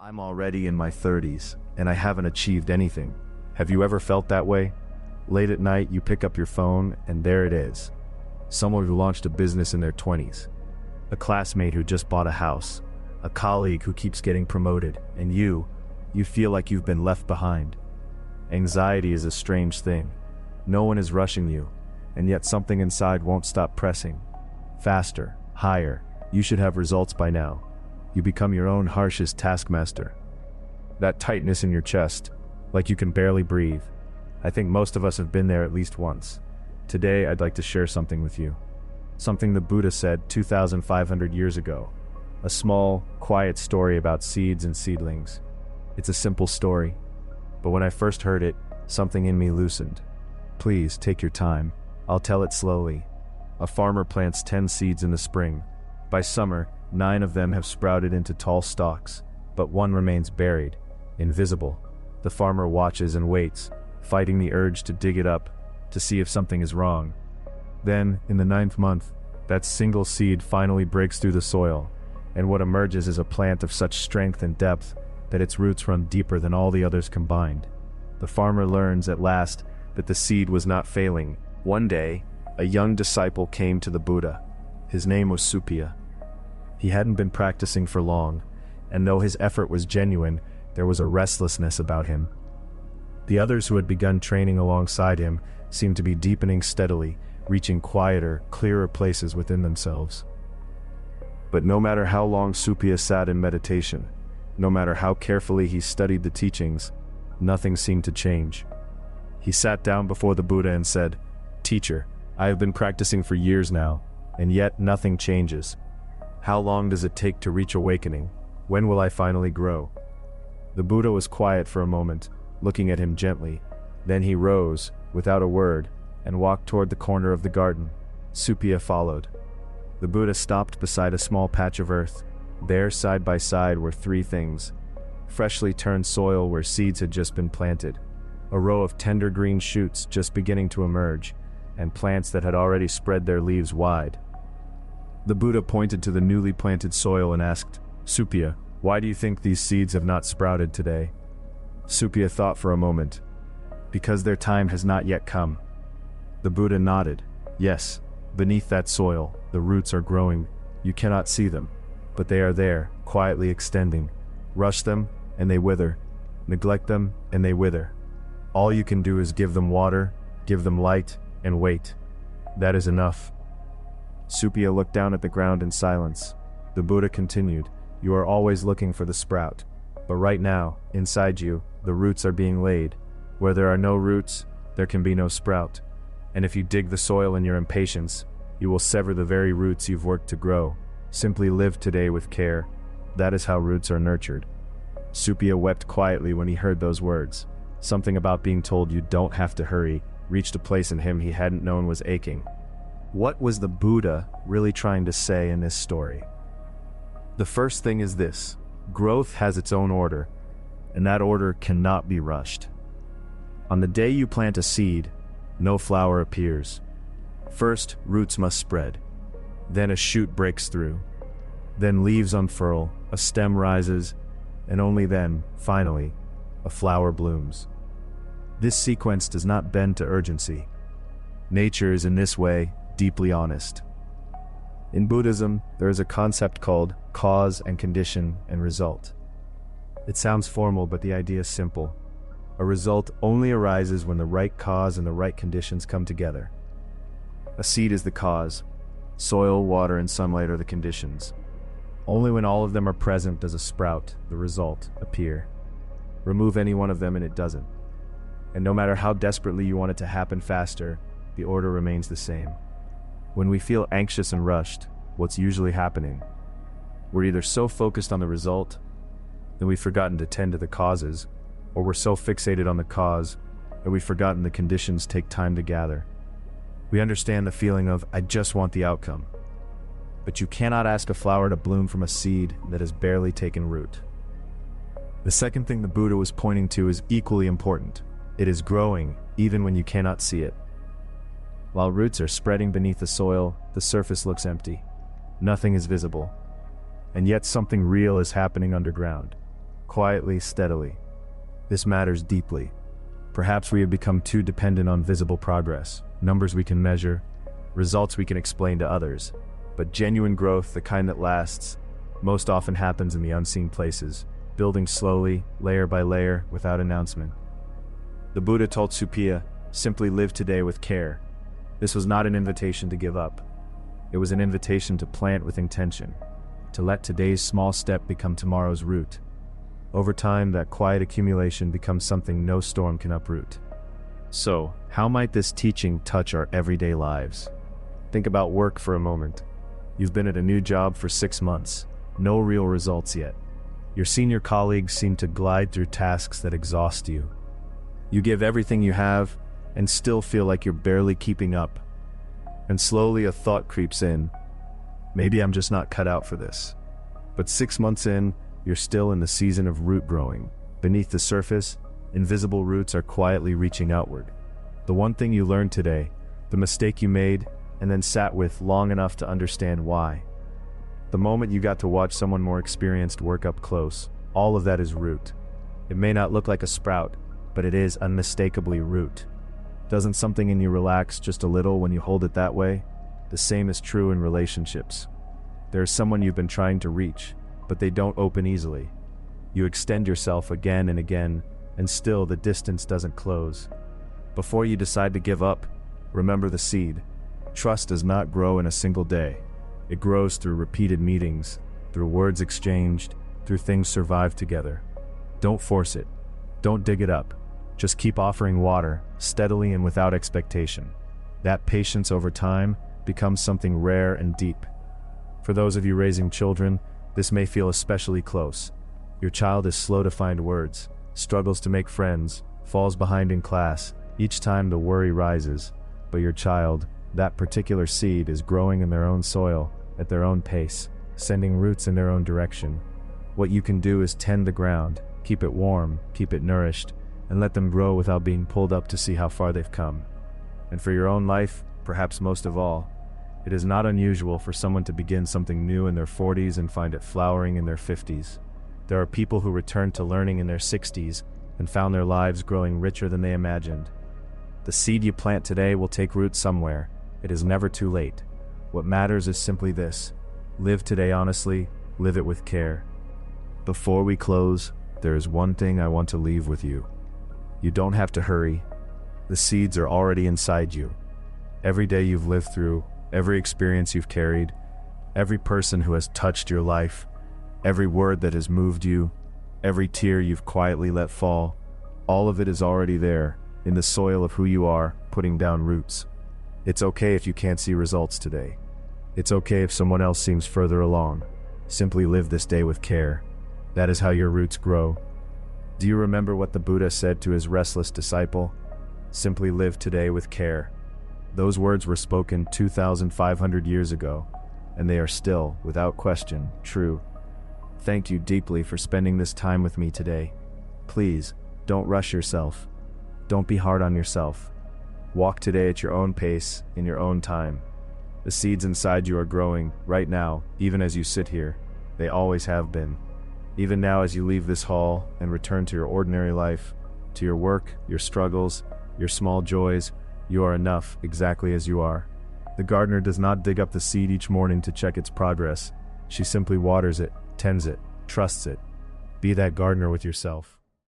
I'm already in my 30s, and I haven't achieved anything. Have you ever felt that way? Late at night, you pick up your phone, and there it is. Someone who launched a business in their 20s. A classmate who just bought a house. A colleague who keeps getting promoted. And you feel like you've been left behind. Anxiety is a strange thing. No one is rushing you, and yet something inside won't stop pressing. Faster, higher. You should have results by now. You become your own harshest taskmaster. That tightness in your chest, like you can barely breathe. I think most of us have been there at least once. Today, I'd like to share something with you. Something the Buddha said 2,500 years ago. A small, quiet story about seeds and seedlings. It's a simple story, but when I first heard it, something in me loosened. Please, take your time. I'll tell it slowly. A farmer plants 10 seeds in the spring. By summer, 9 of them have sprouted into tall stalks, but one remains buried, invisible. The farmer watches and waits, fighting the urge to dig it up, to see if something is wrong. Then, in the 9th month, that single seed finally breaks through the soil, and what emerges is a plant of such strength and depth that its roots run deeper than all the others combined. The farmer learns at last that the seed was not failing. One day, a young disciple came to the Buddha. His name was Suppiya. He hadn't been practicing for long, and though his effort was genuine, there was a restlessness about him. The others who had begun training alongside him seemed to be deepening steadily, reaching quieter, clearer places within themselves. But no matter how long Suppiya sat in meditation, no matter how carefully he studied the teachings, nothing seemed to change. He sat down before the Buddha and said, "Teacher, I have been practicing for years now, and yet nothing changes. How long does it take to reach awakening? When will I finally grow?" The Buddha was quiet for a moment, looking at him gently. Then he rose, without a word, and walked toward the corner of the garden. Suppiya followed. The Buddha stopped beside a small patch of earth. There, side by side, were 3 things. Freshly turned soil where seeds had just been planted. A row of tender green shoots just beginning to emerge, and plants that had already spread their leaves wide. The Buddha pointed to the newly planted soil and asked, "Suppiya, why do you think these seeds have not sprouted today?" Suppiya thought for a moment. "Because their time has not yet come." The Buddha nodded. "Yes, beneath that soil, the roots are growing. You cannot see them, but they are there, quietly extending. Rush them, and they wither. Neglect them, and they wither. All you can do is give them water, give them light, and wait. That is enough." Suppiya looked down at the ground in silence. The Buddha continued, "You are always looking for the sprout. But right now, inside you, the roots are being laid. Where there are no roots, there can be no sprout. And if you dig the soil in your impatience, you will sever the very roots you've worked to grow. Simply live today with care. That is how roots are nurtured." Suppiya wept quietly when he heard those words. Something about being told you don't have to hurry reached a place in him he hadn't known was aching. What was the Buddha really trying to say in this story? The first thing is this: growth has its own order, and that order cannot be rushed. On the day you plant a seed, no flower appears. First, roots must spread. Then a shoot breaks through. Then leaves unfurl, a stem rises, and only then, finally, a flower blooms. This sequence does not bend to urgency. Nature is in this way deeply honest. In Buddhism, there is a concept called cause and condition and result. It sounds formal, but the idea is simple. A result only arises when the right cause and the right conditions come together. A seed is the cause. Soil, water, and sunlight are the conditions. Only when all of them are present does a sprout, the result, appear. Remove any one of them and it doesn't. And no matter how desperately you want it to happen faster, the order remains the same. When we feel anxious and rushed, what's usually happening? We're either so focused on the result that we've forgotten to tend to the causes, or we're so fixated on the cause that we've forgotten the conditions take time to gather. We understand the feeling of, "I just want the outcome." But you cannot ask a flower to bloom from a seed that has barely taken root. The second thing the Buddha was pointing to is equally important. It is growing, even when you cannot see it. While roots are spreading beneath the soil, the surface looks empty. Nothing is visible. And yet something real is happening underground. quietly, steadily. This matters deeply. Perhaps we have become too dependent on visible progress, numbers we can measure, results we can explain to others. But genuine growth, the kind that lasts, most often happens in the unseen places, building slowly, layer by layer, without announcement. The Buddha told Suppiya, simply live today with care. This was not an invitation to give up. It was an invitation to plant with intention, to let today's small step become tomorrow's root. Over time, that quiet accumulation becomes something no storm can uproot. So, how might this teaching touch our everyday lives? Think about work for a moment. You've been at a new job for 6 months. No real results yet. Your senior colleagues seem to glide through tasks that exhaust you. You give everything you have and still feel like you're barely keeping up. And slowly a thought creeps in. Maybe I'm just not cut out for this. But 6 months in, you're still in the season of root growing. Beneath the surface, invisible roots are quietly reaching outward. The one thing you learned today, the mistake you made, and then sat with long enough to understand why. The moment you got to watch someone more experienced work up close, all of that is root. It may not look like a sprout, but it is unmistakably root. Doesn't something in you relax just a little when you hold it that way? The same is true in relationships. There's someone you've been trying to reach, but they don't open easily. You extend yourself again and again, and still the distance doesn't close. Before you decide to give up, remember the seed. Trust does not grow in a single day. It grows through repeated meetings, through words exchanged, through things survived together. Don't force it. Don't dig it up. Just keep offering water, steadily and without expectation. That patience over time becomes something rare and deep. For those of you raising children, this may feel especially close. Your child is slow to find words, struggles to make friends, falls behind in class, each time the worry rises. But your child, that particular seed, is growing in their own soil, at their own pace, sending roots in their own direction. What you can do is tend the ground, keep it warm, keep it nourished, and let them grow without being pulled up to see how far they've come. And for your own life, perhaps most of all, it is not unusual for someone to begin something new in their 40s and find it flowering in their 50s. There are people who returned to learning in their 60s and found their lives growing richer than they imagined. The seed you plant today will take root somewhere. It is never too late. What matters is simply this: live today honestly, live it with care. Before we close, there is one thing I want to leave with you. You don't have to hurry. The seeds are already inside you. Every day you've lived through, every experience you've carried, every person who has touched your life, every word that has moved you, every tear you've quietly let fall, all of it is already there, in the soil of who you are, putting down roots. It's okay if you can't see results today. It's okay if someone else seems further along. Simply live this day with care. That is how your roots grow. Do you remember what the Buddha said to his restless disciple? Simply live today with care. Those words were spoken 2,500 years ago, and they are still, without question, true. Thank you deeply for spending this time with me today. Please, don't rush yourself. Don't be hard on yourself. Walk today at your own pace, in your own time. The seeds inside you are growing, right now, even as you sit here. They always have been. Even now as you leave this hall and return to your ordinary life, to your work, your struggles, your small joys, you are enough exactly as you are. The gardener does not dig up the seed each morning to check its progress. She simply waters it, tends it, trusts it. Be that gardener with yourself.